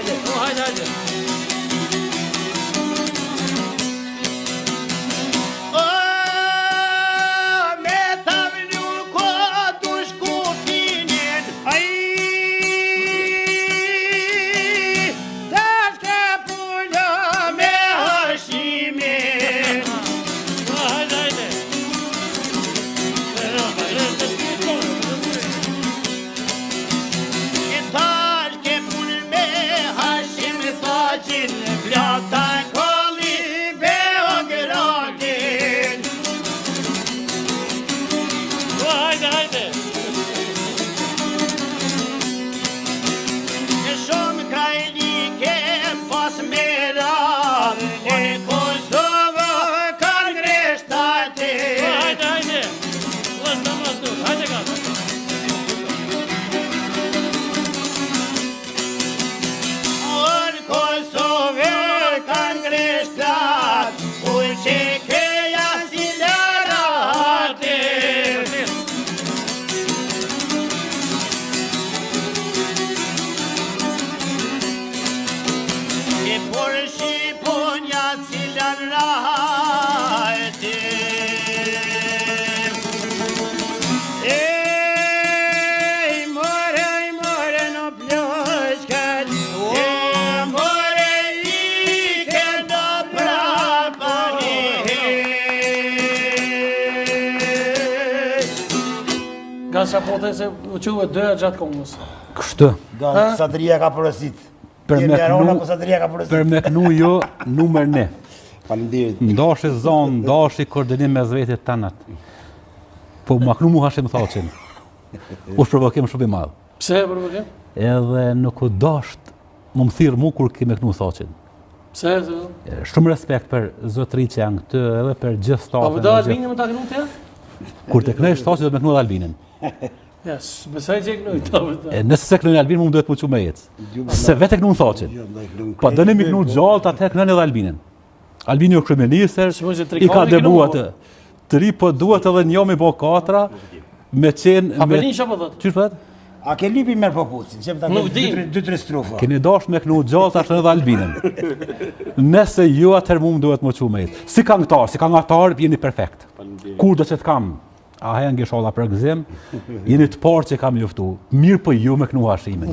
hajde. Nga shapote se u quve dëja gjatë kongës. Kështu. Sadria ka përësit. Për me knu jo, numër ne. Faleminderit. Ndashi zonë, ndashi koordinim me zvetit tanat. Po ma knu mu Hashim Thaçin. U shprovokim shumë i madhë. Pse provokim? Edhe nuk u dasht më thirr mu kur kime knu Thaçin. Pse? Shumë respekt për zotërit që janë këtë edhe për gjithë stafin. Po do Albinin më ta knu të? Kur të knejsh Thaçin do të me knu edhe Albinin. Yes, besoj që e knujt ta. Nëse se knujnë Albinin, mu duhet më që me jetës. Se vetë e knu Thaçin. Pa dëni mi knu gjallë, atëherë knujnë edhe Albinin. Albini o kryeministër, i ka debuat të ri, po duhet edhe një me bo 4, me qenë... Apelin që po dhëtë? Qështë pëtë? A ke lipi merë po pucin, që më ta 2-3 strofa. Keni dash me knu gjallë, tash edhe Albinin. Nëse ju atëherë mu më duhet më që me jetë. Si këngëtar, jeni perfekt. Kur do që të kam? A henë gjesholla për gëzim, jeni të parë që kam juftu. Mirë për ju me knu Hashimin.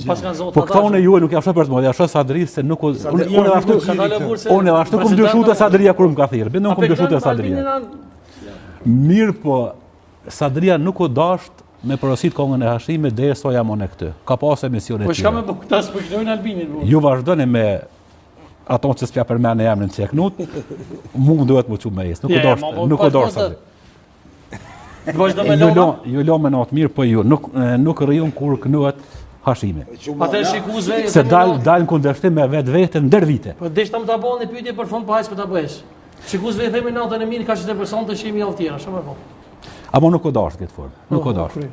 Po këta unë e ju nuk jafshë për të modë, jafshë Sadri se nuk... Unë edhe ashtu këm dëshu të Sadria kur më ka thirë, bindë unë këm dëshu të Sadria. Mirë po, Sadria nuk u dasht me porosit kongën e Hashimit dhe e soja mon e këtë. Ka pas emision e tjera. Po shka me po këta së përknojnë Albinin? Ju vazhdojnë me ato që s'pja për mene emrin që e knut, mu duhet më që me jesë, nuk u dasht Sadri. Ju lo me natë mirë, po ju nuk rriun kur kënuat Hashimi. Ate shikuzve... Se dalë në kundërshtim me vetë vetën ndër vite. Po deshta më të abonë një pyetje për fund, po hajës për të bëhesh. Shikuzve i themi natën e mirë, ka që të person të shimi alë tjera, shumë e po. Amo nuk o dashtë këtë formë, nuk o dashtë.